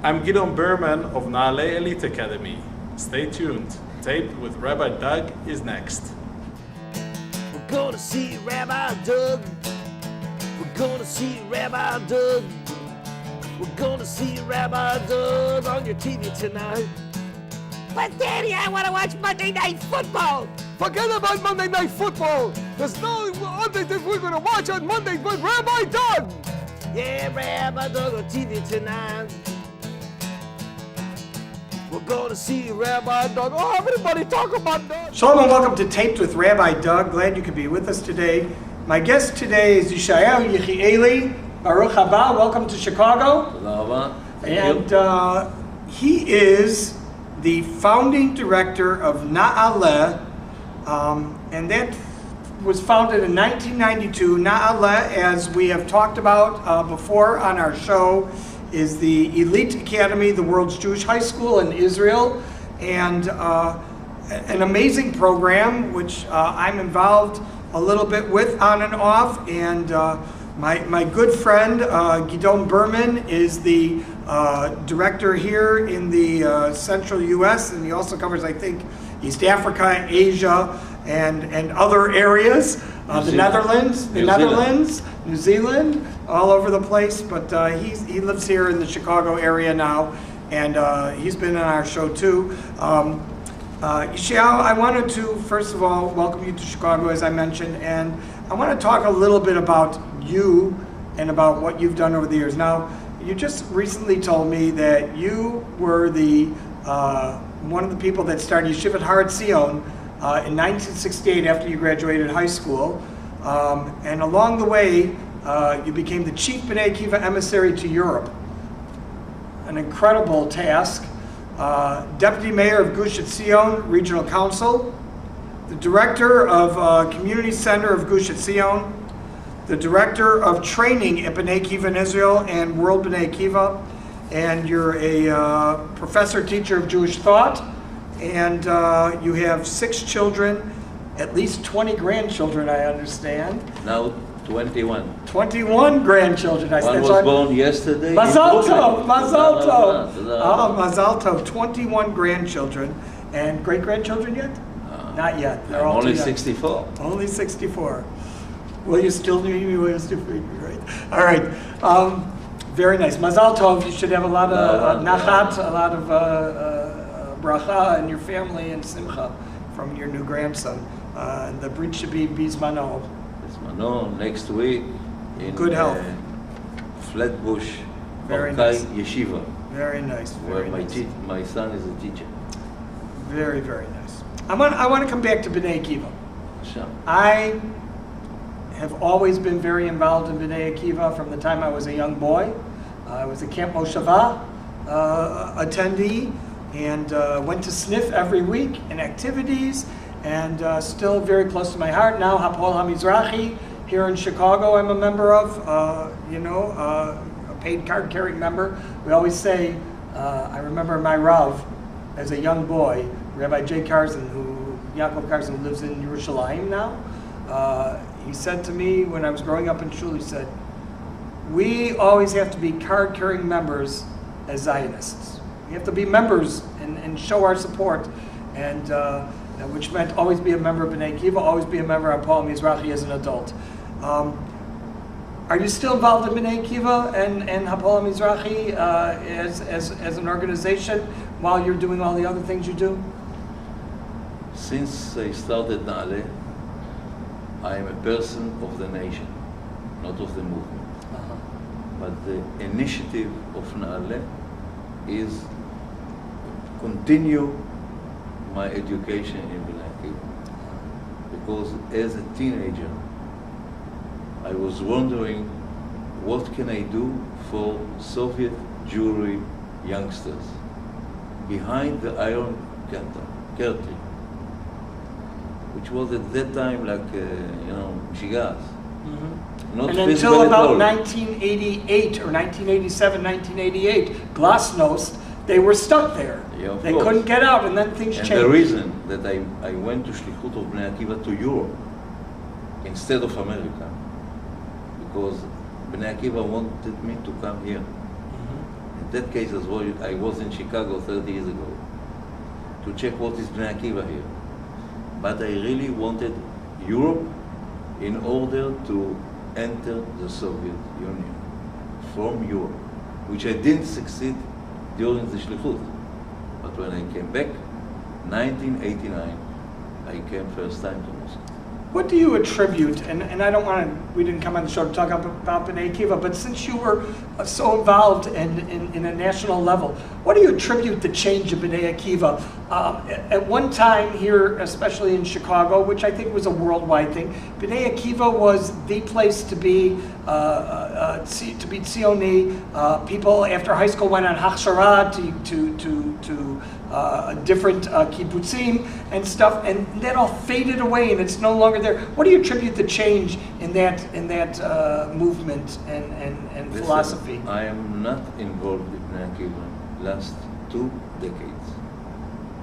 I'm Gidon Berman of Naale Elite Academy. Stay tuned. Taped with Rabbi Doug is next. We're gonna see Rabbi Doug. We're gonna see Rabbi Doug. We're gonna see Rabbi Doug on your TV tonight. But Daddy, I want to watch Monday Night Football. Forget about Monday Night Football. There's no other thing we're gonna watch on Monday but Rabbi Doug. Yeah, Rabbi Doug on TV tonight. We're gonna see Rabbi Doug. Oh, everybody talk about Doug. Shalom and welcome to Taped with Rabbi Doug. Glad you could be with us today. My guest today is Yeshayahu Yechieli. Baruch haba. Welcome to Chicago. And he is the founding director of Naale, and that was founded in 1992. Naale, as we have talked about before on our show, is the elite academy, the world's Jewish high school in Israel, and an amazing program which I'm involved a little bit with on and off. And my good friend Gidon Berman is the director here in the central U.S., and he also covers, I think, East Africa, Asia, and other areas, the Netherlands, New Zealand, all over the place. But he lives here in the Chicago area now, and he's been on our show too. Yeshayahu, I wanted to first of all welcome you to Chicago, as I mentioned, and I want to talk a little bit about you and about what you've done over the years. Now, you just recently told me that you were the one of the people that started Yeshivat Har Zion in 1968 after you graduated high school, and along the way you became the chief Bnei Akiva emissary to Europe. An incredible task. Deputy Mayor of Gush Etzion Regional Council, the Director of Community Center of Gush Etzion, the Director of Training at Bnei Akiva in Israel and World Bnei Akiva, and you're a professor teacher of Jewish thought, and you have 6 children, at least 20 grandchildren, I understand. Now 21. 21 grandchildren. One was born yesterday. Mazal tov, Mazal tov. Oh, Mazal tov. 21 grandchildren. And great-grandchildren yet? Not yet. They're all only too young. 64. Only 64. Will you still need me? Will you still feed me, right? All right. Very nice. Mazal tov. You should have a lot of nachat, a lot of bracha in your family and simcha from your new grandson. The brit should be bismano. Next week in good health. Flatbush, Very Nice. nice. Yeshiva. Very nice. Very Where nice. my son is a teacher. Very, very nice. I want to come back to Bnei Akiva. Sure. I have always been very involved in Bnei Akiva from the time I was a young boy. I was a Camp Moshava attendee and went to SNF every week in activities, and still very close to my heart. Now Hapoel HaMizrahi here in Chicago I'm a member of, a paid card-carrying member. We always say, I remember my Rav as a young boy, Rabbi J. Karzen, Yaakov Karzen lives in Yerushalayim now. He said to me when I was growing up in shul, he said, we always have to be card-carrying members as Zionists. We have to be members and show our support, and which meant always be a member of Bnei Akiva, always be a member of Hapoel Mizrahi as an adult. Are you still involved in Bnei Akiva and Hapoel Mizrahi as an organization while you're doing all the other things you do? Since I started Naale, I am a person of the nation, not of the movement. But the initiative of Naale is continue my education in Bnei Akiva. Because as a teenager, I was wondering what can I do for Soviet Jewry youngsters behind the Iron Curtain, which was at that time like, Shigas. Not and until about 1988 or 1987, 1988, Glasnost, they were stuck there. Yeah, of they course. couldn't get out, and then things And changed. the reason that I went to Shlichut of Bnei Akiva to Europe instead of America, because Bnei Akiva wanted me to come here. And that case as well, I was in Chicago 30 years ago to check what is Bnei Akiva here. But I really wanted Europe in order to enter the Soviet Union from Europe, which I didn't succeed during the Shlichut. But when I came back, 1989, I came first time to Moscow. What do you attribute, and I don't want to, we didn't come on the show to talk about Bnei Akiva, but since you were so involved in a national level, what do you attribute the change of Bnei Akiva? At one time here, especially in Chicago, which I think was a worldwide thing, Bnei Akiva was the place to be Tzioni. People after high school went on Hachshara to different kibbutzim and stuff, and that all faded away, and it's no longer there. What do you attribute the change in that movement and Listen, philosophy? I am not involved in Bnei Akiva last 2 decades.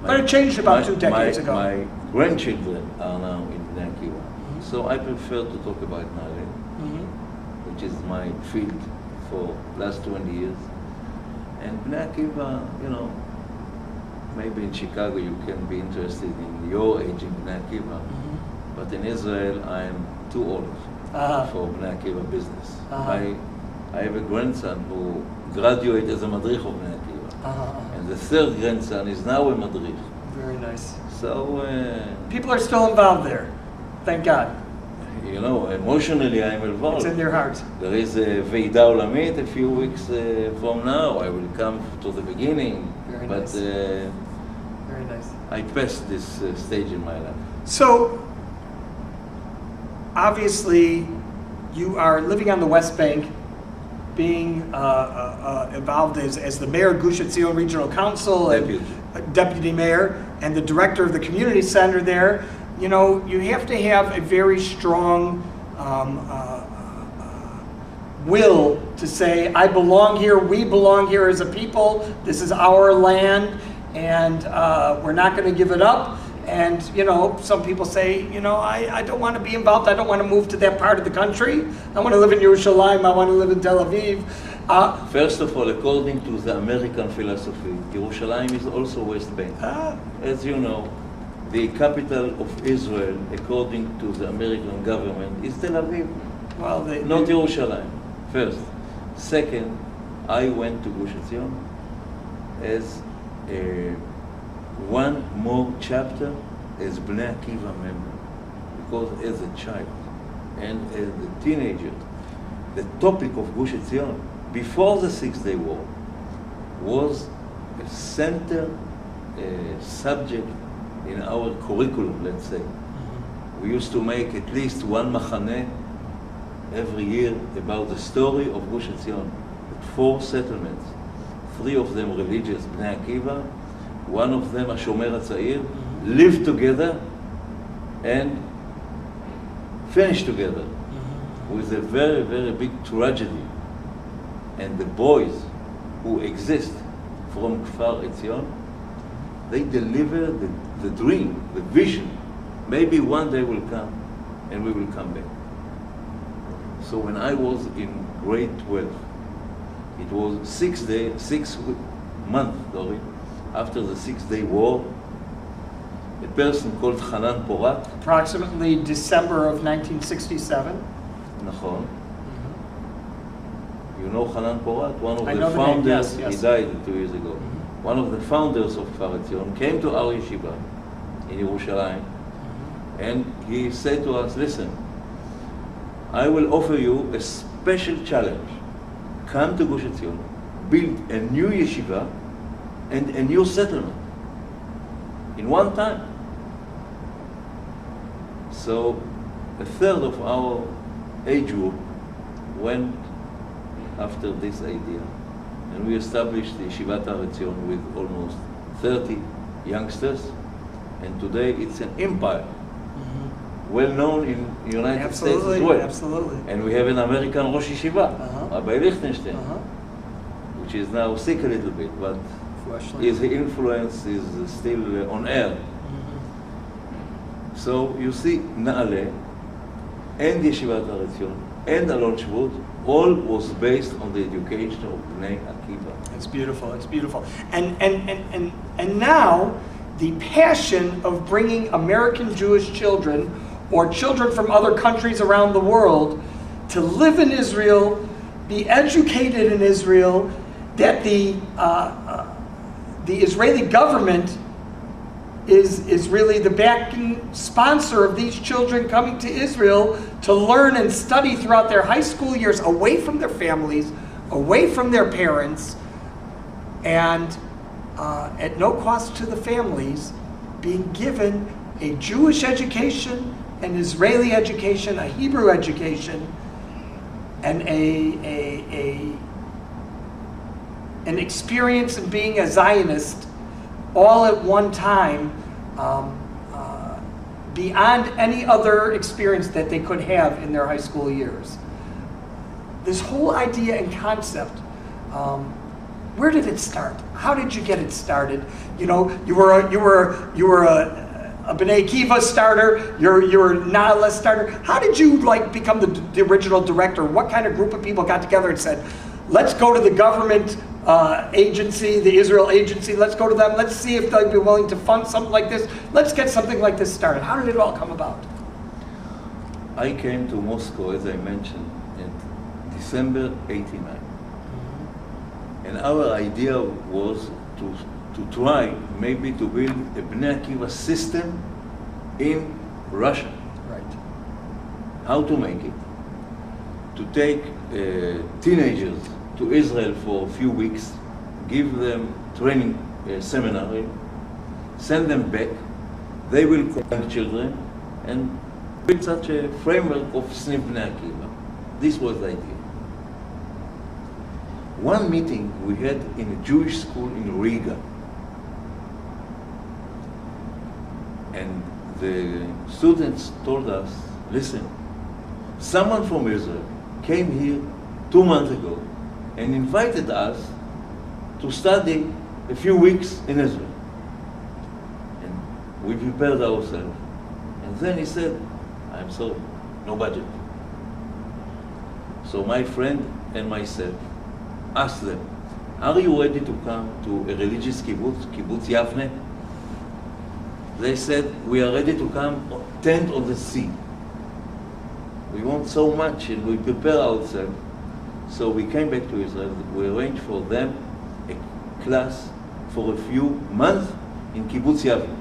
But it changed about 2 decades ago. My grandchildren are now in Bnei Akiva, so I prefer to talk about Naale, which is my field for last 20 years. And Bnei Akiva, you know, maybe in Chicago you can be interested in your age in Bnei Akiva, but in Israel I am too old for Bnei Akiva business. I have a grandson who graduated as a madrich of Bnei Akiva, and the third grandson is now a madrich. Very nice. So People are still involved there, thank God. You know, emotionally I am involved. It's in their heart. There is a Veida Olamit a few weeks from now. I will come to the beginning. Very but nice. Very nice. I passed this stage in my life. So, obviously, you are living on the West Bank, being involved as the mayor of Gush Etzion Regional Council, and deputy mayor, and the director of the community center there. You know, you have to have a very strong will to say, I belong here, we belong here as a people, this is our land, and we're not going to give it up. And, you know, some people say, you know, I don't want to be involved, I don't want to move to that part of the country. I want to live in Yerushalayim, I want to live in Tel Aviv. First of all, according to the American philosophy, Yerushalayim is also West Bank. As you know, the capital of Israel, according to the American government, is Tel Aviv. Well, not Yerushalayim, first. Second, I went to Gush Etzion as one more chapter as Bnei Akiva member, because as a child and as a teenager, the topic of Gush Etzion before the 6-Day War was a center subject in our curriculum, let's say. We used to make at least one machaneh every year about the story of Gush Etzion. 4 settlements, 3 of them religious, Bnei Akiva, one of them, HaShomer HaTzair, lived together and finished together with a very, very big tragedy. And the boys who exist from Kfar Etzion, they deliver the dream, the vision. Maybe one day will come and we will come back. So when I was in grade 12, it was 6 months after the 6-Day War, a person called Hanan Porat. Approximately December of 1967. Nachon. You know Hanan Porat, one of I the know the name, founders, yes. he died 2 years ago. One of the founders of Kfar Etzion came to our yeshiva in Yerushalayim, and he said to us, listen, I will offer you a special challenge. Come to Gush Etzion, build a new yeshiva and a new settlement in one time. So a third of our age group went after this idea, and we established the Yeshivat Har Etzion with almost 30 youngsters, and today it's an empire, well known in the United States as well. Absolutely. And we have an American Rosh Yeshiva, Rabbi Lichtenstein, which is now sick a little bit, but his influence is still on air. So you see, Naale and Yeshivat Har Etzion and Alon Shvut, all was based on the education of Bnei Akiva. It's beautiful. It's beautiful. And now, the passion of bringing American Jewish children or children from other countries around the world to live in Israel, be educated in Israel, that the Israeli government is really the backing sponsor of these children coming to Israel to learn and study throughout their high school years, away from their families, away from their parents, and at no cost to the families, being given a Jewish education, an Israeli education, a Hebrew education, and an experience in being a Zionist all at one time, beyond any other experience that they could have in their high school years. This whole idea and concept, where did it start? How did you get it started? You know, you were a Bnei Akiva starter. You're a Naale starter. How did you become the original director? What kind of group of people got together and said, let's go to the government agency, the Israel agency, let's go to them, let's see if they'd be willing to fund something like this. Let's get something like this started. How did it all come about? I came to Moscow, as I mentioned, in December 89. And our idea was to try maybe to build a Bnei Akiva system in Russia. Right. How to make it? To take teenagers to Israel for a few weeks, give them training seminary, send them back. They will connect children and build such a framework of Snif Bnei Akiva. This was the idea. One meeting we had in a Jewish school in Riga. And the students told us, listen, someone from Israel came here 2 months ago and invited us to study a few weeks in Israel. And we prepared ourselves. And then he said, I'm sorry, no budget. So my friend and myself asked them, are you ready to come to a religious kibbutz, Kibbutz Yavne? They said, we are ready to come, tent on the sea. We want so much and we prepare ourselves. So we came back to Israel. We arranged for them a class for a few months in Kibbutz Yavne.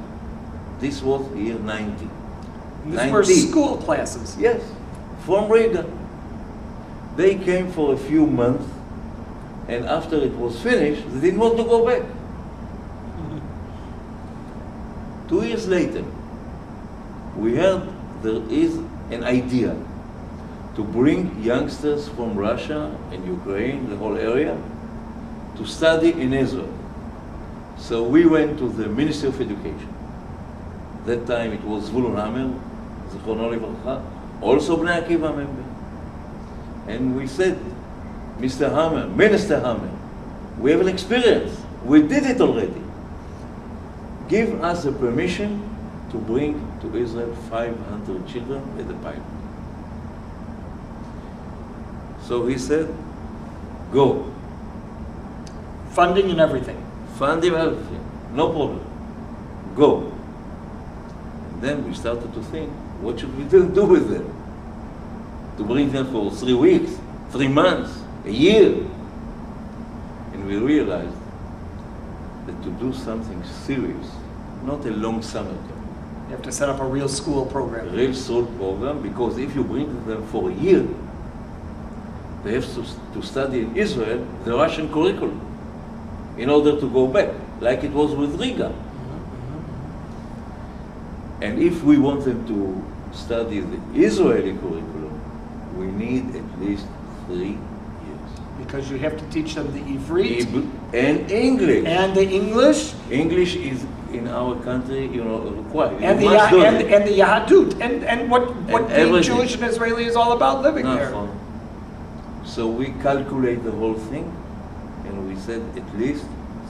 This was year 90. These were school classes. Yes, from Riga. They came for a few months, and after it was finished, they didn't want to go back. 2 years later, we heard there is an idea to bring youngsters from Russia and Ukraine, the whole area, to study in Israel. So we went to the Ministry of Education. That time it was Zvulun Hammer, Zichrono Livracha, also Bnei Akiva member. And we said, Mr. Hammer, Minister Hammer, we have an experience. We did it already. Give us the permission to bring to Israel 500 children at the pilot. So he said, go. Funding and everything. Funding everything, no problem. Go. And then we started to think, what should we do with them? To bring them for 3 weeks, 3 months, a year. And we realized that to do something serious, not a long summer camp. You have to set up a real school program. A real school program, because if you bring them for a year, they have to study in Israel the Russian curriculum in order to go back, like it was with Riga. And if we want them to study the Israeli curriculum, we need at least 3 years. Because you have to teach them the Ivrit and English. And the English. English is in our country, required. And the Yahadut. And what being Jewish and Israeli is all about, living there. So we calculate the whole thing, and we said at least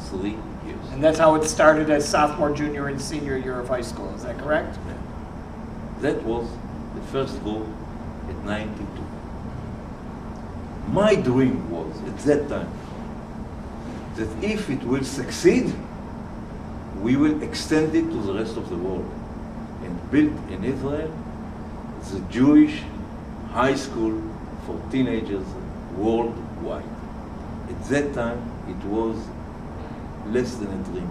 3 years. And that's how it started as sophomore, junior, and senior year of high school. Is that correct? Yeah. That was the first goal at 92. My dream was, at that time, that if it will succeed, we will extend it to the rest of the world and build in Israel the Jewish high school for teenagers worldwide. At that time, it was less than a dream.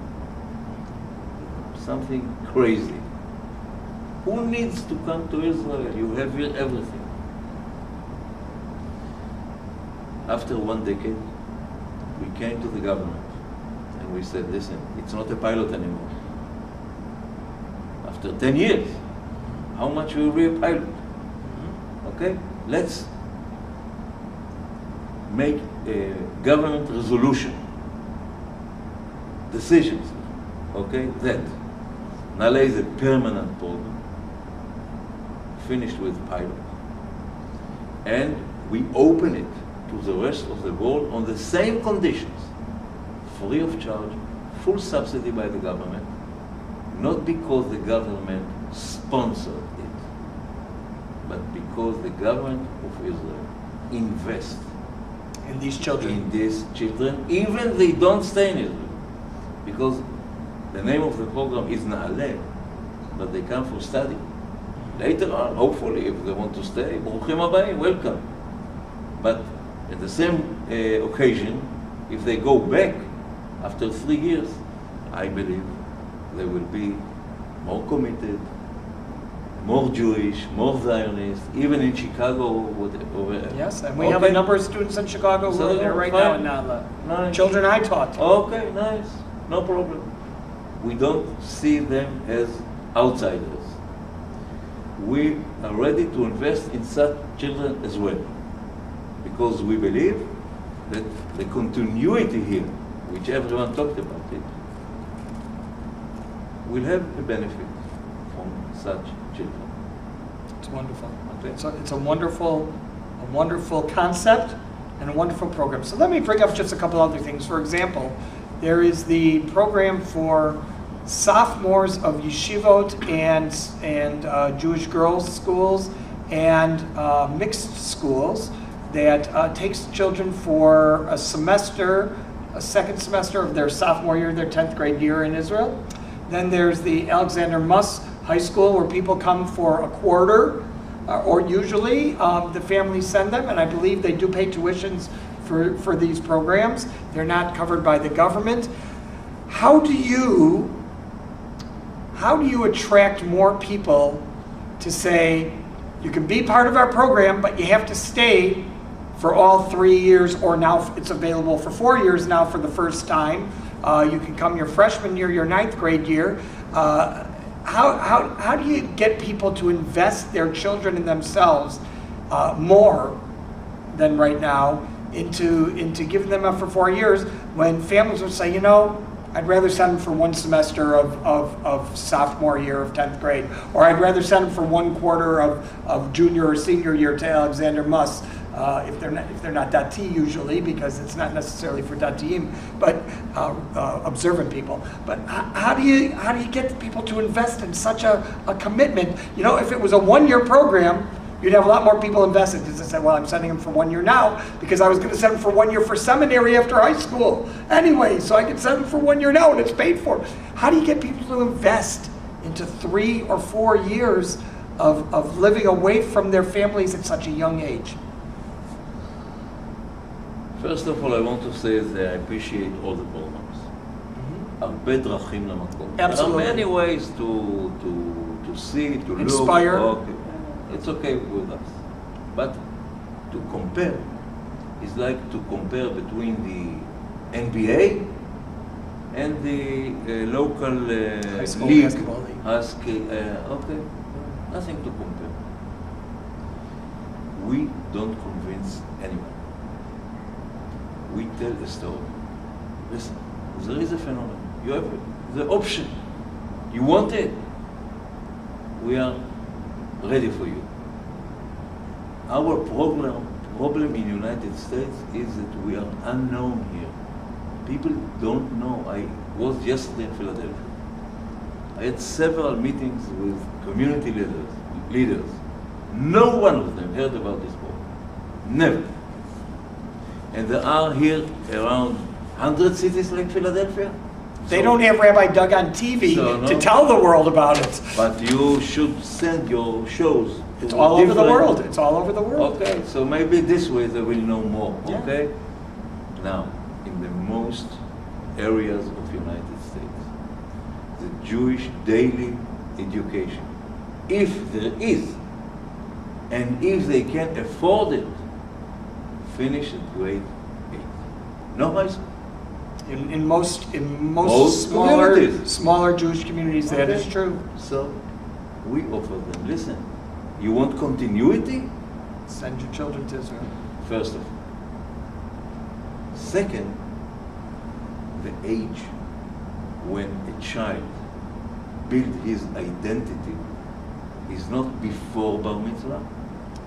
Something crazy. Who needs to come to Israel? You have here everything. After 1 decade, we came to the government and we said, listen, it's not a pilot anymore. After 10 years, how much will be a pilot? Okay, let's make a government resolution, decisions, okay, that Naale is a permanent program, finished with pilot, and we open it to the rest of the world on the same conditions, free of charge, full subsidy by the government, not because the government sponsored it, but because the government of Israel invests in these children. In these children, even they don't stay in Israel. Because the name of the program is Naale, but they come for study. Later on, hopefully, if they want to stay, Baruchim Habayim, welcome. But at the same occasion, if they go back after 3 years, I believe they will be more committed, more Jewish, more Zionist, even in Chicago, whatever. Yes, and we have a number of students in Chicago who are there right now in Naale. Nice. Children I taught. Okay, nice. No problem. We don't see them as outsiders. We are ready to invest in such children as well. Because we believe that the continuity here, which everyone talked about it, will have a benefit from such children. It's wonderful. Okay. It's a wonderful concept and a wonderful program. So let me bring up just a couple other things. For example, there is the program for sophomores of yeshivot and Jewish girls' schools and mixed schools that takes children for a semester, a second semester of their sophomore year, their 10th grade year in Israel. Then there's the Alexander Muss High School where people come for a quarter, or usually the families send them, and I believe they do pay tuitions for these programs. They're not covered by the government. How do you attract more people to say, you can be part of our program, but you have to stay for all 3 years, or now it's available for 4 years now for the first time. You can come your freshman year, your 9th grade year. How do you get people to invest their children in themselves more than right now into giving them up for 4 years when families would say, I'd rather send them for 1 semester of sophomore year of 10th grade, or I'd rather send them for 1 quarter of junior or senior year to Alexander Muss, if they're not Dati usually, because it's not necessarily for Datiim, but observant people. But how do you get people to invest in such a commitment? If it was a 1-year program, you'd have a lot more people invested, because they said, well, I'm sending them for 1 year now because I was going to send them for 1 year for seminary after high school anyway, so I can send them for 1 year now and it's paid for. How do you get people to invest into 3 or 4 years of living away from their families at such a young age? First of all, I want to say that I appreciate all the programs. הרבה דרכים למקום. There are many ways to see, to inspire. Look. Okay. It's okay with us. But to compare is like to compare between the NBA and the local high school league. basketball league. Okay, nothing to compare. We don't convince anyone. We tell a story. Listen, there is a phenomenon. You have the option. You want it. We are ready for you. Our problem in United States is that we are unknown here. People don't know. I was yesterday in Philadelphia. I had several meetings with community leaders. No one of them heard about this program. Never. And there are here around 100 cities like Philadelphia. They don't have Rabbi Doug on TV So, no. to tell the world about it. But you should send your shows to It's all over the different- world. It's all over the world. Okay, so maybe this way they will know more, Yeah. okay? Now, in the most areas of United States, the Jewish daily education, if there is, and if they can afford it, finish at grade 8. No high school. In most Most communities. smaller Jewish communities, that Okay. is true. So we offer them, listen, you want continuity? Send your children to Israel. First of all. Second, the age when a child builds his identity is not before bar mitzvah,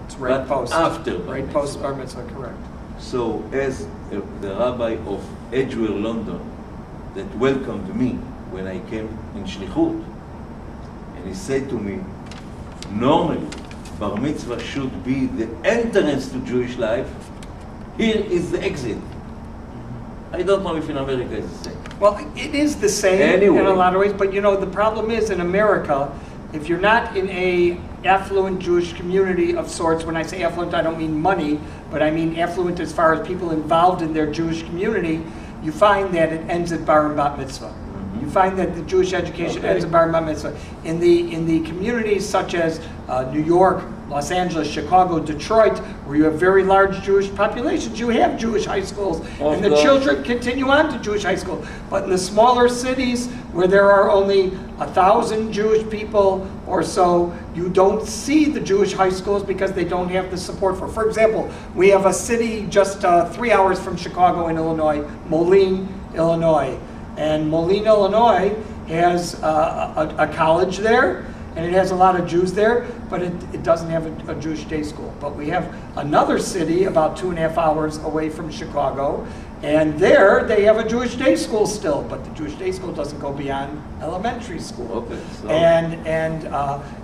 It's right but post. after bar Right mitzvah. post bar mitzvah, correct. So as the rabbi of Edgeware, London, that welcomed me when I came in Shlichut, and he said to me, normally bar mitzvah should be the entrance to Jewish life. Here is the exit. I don't know if in America it's the same. Well, it is the same Anyway. in a lot of ways, but you know, the problem is in America, if you're not in a affluent Jewish community of sorts, when I say affluent, I don't mean money, but I mean affluent as far as people involved in their Jewish community, you find that it ends at bar and bat mitzvah. You find that the Jewish education Okay. ends at bar and bat mitzvah. In the communities such as New York, Los Angeles, Chicago, Detroit, where you have very large Jewish populations, you have Jewish high schools, and the course. children continue on to Jewish high school. But in the smaller cities, where there are only 1,000 Jewish people or so, you don't see the Jewish high schools because they don't have the support for. For example, we have a city just 3 hours from Chicago in Illinois, Moline, Illinois. And Moline, Illinois has a college there, and it has a lot of Jews there, but it doesn't have a Jewish day school. But we have another city about 2.5 hours away from Chicago, and there they have a Jewish day school still, but the Jewish day school doesn't go beyond elementary school. Okay, so- And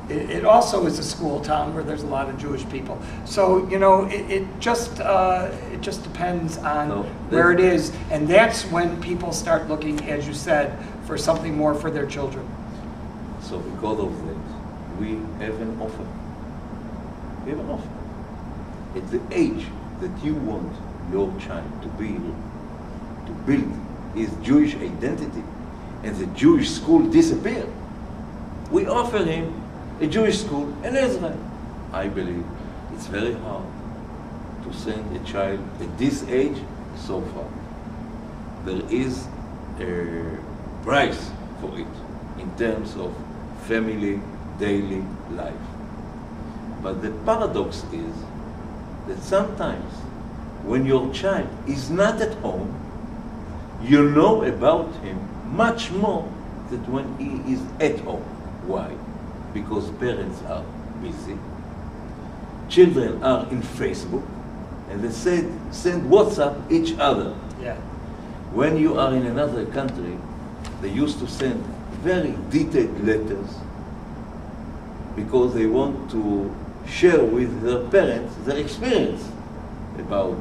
it also is a school town where there's a lot of Jewish people. So you know, it just depends on No, where it that's- is, and that's when people start looking, as you said, for something more for their children. So because of that, we have an offer. We have an offer. At the age that you want your child to build his Jewish identity, and the Jewish school disappear, we offer him a Jewish school in Israel. I believe it's very hard to send a child at this age so far. There is a price for it in terms of family daily life. But the paradox is that sometimes when your child is not at home, you know about him much more than when he is at home. Why? Because parents are busy, children are in Facebook, and they send WhatsApp each other. Yeah. When you are in another country, they used to send very detailed letters because they want to share with their parents their experience about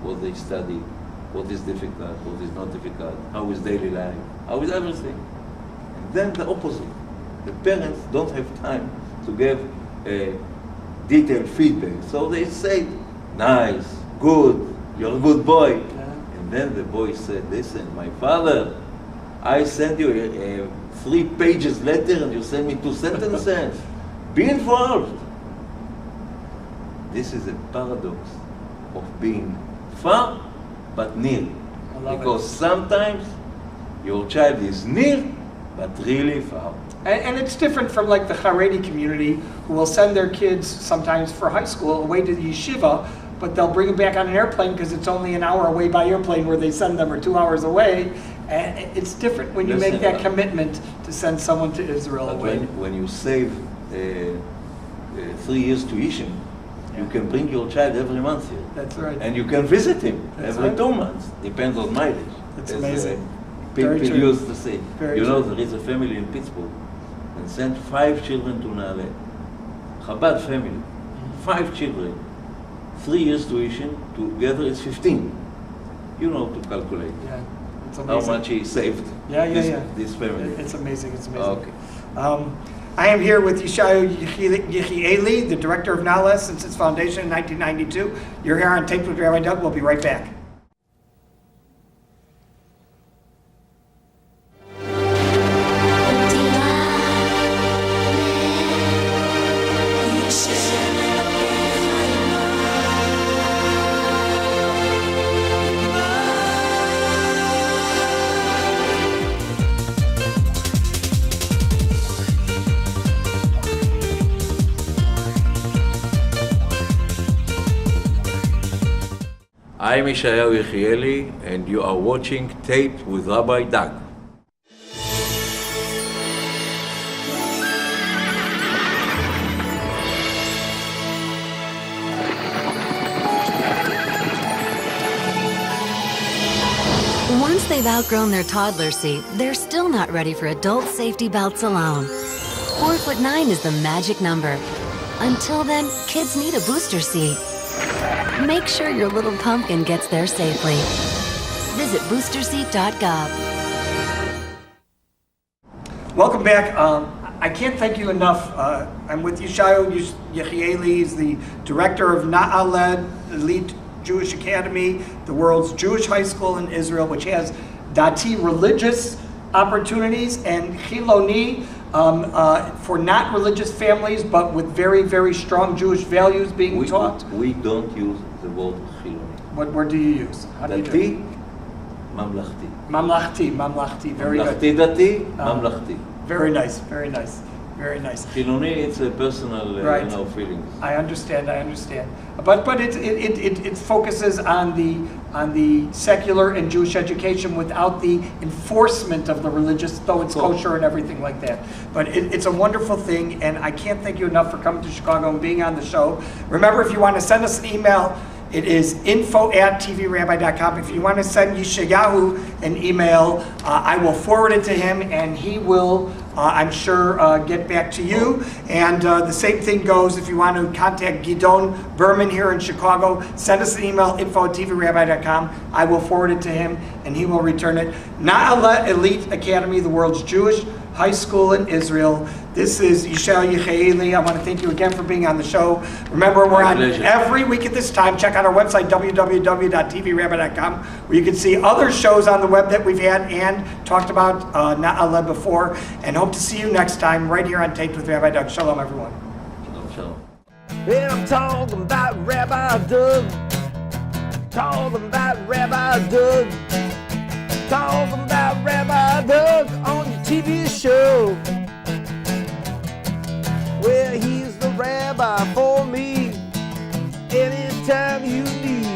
what they study, what is difficult, what is not difficult, how is daily life, how is everything. And then the opposite. The parents don't have time to give a detailed feedback. So they say, nice, good, you're a good boy. Yeah. And then the boy said, listen, my father, I sent you a 3 pages letter and you send me 2 sentences. Be involved. This is a paradox of being far but near. I love Because it. sometimes your child is near but really far. And it's different from like the Haredi community, who will send their kids sometimes for high school away to the yeshiva, but they'll bring them back on an airplane because it's only an hour away by airplane where they send them, or 2 hours away. And it's different when you Listen, make that commitment to send someone to Israel But away. when you save 3 years tuition, you can bring your child every month here. That's right. And you can visit him That's every right. 2 months, depends on mileage. That's As, amazing. People Very true. used to say. Very you know, true. there is a family in Pittsburgh and sent 5 children to Naale. Chabad family, 5 children, 3 years tuition, together it's 15. to calculate Yeah, it's how amazing. much he saved this family. It's amazing. It's amazing. Okay. I am here with Yeshayahu Yechieli, the director of Naale since its foundation in 1992. You're here on Taped with Rabbi Doug. We'll be right back. I'm Yeshayahu Yechieli, and you are watching Taped with Rabbi Doug. Once they've outgrown their toddler seat, they're still not ready for adult safety belts alone. 4'9" is the magic number. Until then, kids need a booster seat. Make sure your little pumpkin gets there safely. Visit boosterseat.gov. Welcome back. I can't thank you enough. I'm with Yeshayahu Yechieli. He's the director of Naale, Elite Jewish Academy, the world's Jewish high school in Israel, which has dati, religious opportunities, and chiloni, for not religious families, but with very, very strong Jewish values being taught. We don't use the word chiloni. What word do you use? How do you do it? Mamlachti. Mamlachti, very good. Mamlachti dati, mamlachti. Very nice, very nice, very nice. Chiloni, it's a personal feeling. I understand. But it focuses on the secular and Jewish education without the enforcement of the religious, though it's kosher and everything like that. But it's a wonderful thing, and I can't thank you enough for coming to Chicago and being on the show. Remember, if you want to send us an email, it is info@tvrabbi.com. If you want to send Yeshayahu an email, I will forward it to him, and he will, I'm sure, get back to you. And the same thing goes if you want to contact Gidon Berman here in Chicago. Send us an email, info@tvrabbi.com. I will forward it to him, and he will return it. Naale Elite Academy, the world's Jewish high school in Israel. This is Yeshayahu Yechieli. I want to thank you again for being on the show. Remember, we're on every week at this time. Check out our website, www.tvrabbi.com, where you can see other shows on the web that we've had and talked about Naale before. And hope to see you next time right here on Taped with Rabbi Doug. Shalom, everyone. Shalom. And I'm talking about Rabbi Doug. Talking about Rabbi Doug. Talking about Rabbi Doug on your TV show. Well, he's the rabbi for me. Anytime you need.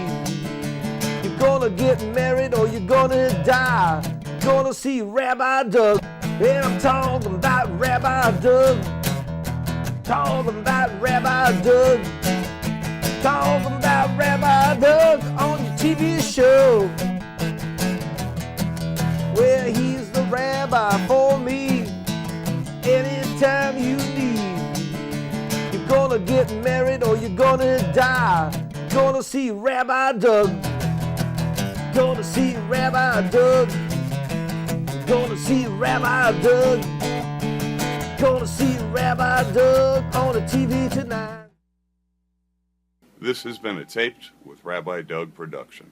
You're gonna get married or you're gonna die. Gonna see Rabbi Doug. And I'm talking about Rabbi Doug. Talking about Rabbi Doug. Talking about Rabbi Doug on your TV show. Well, he's the rabbi for me. Anytime you need. You're gonna get married or you're gonna die. Gonna see Rabbi Doug. Gonna see Rabbi Doug. Gonna see Rabbi Doug. Gonna see Rabbi Doug on the TV tonight. This has been a Taped with Rabbi Doug production.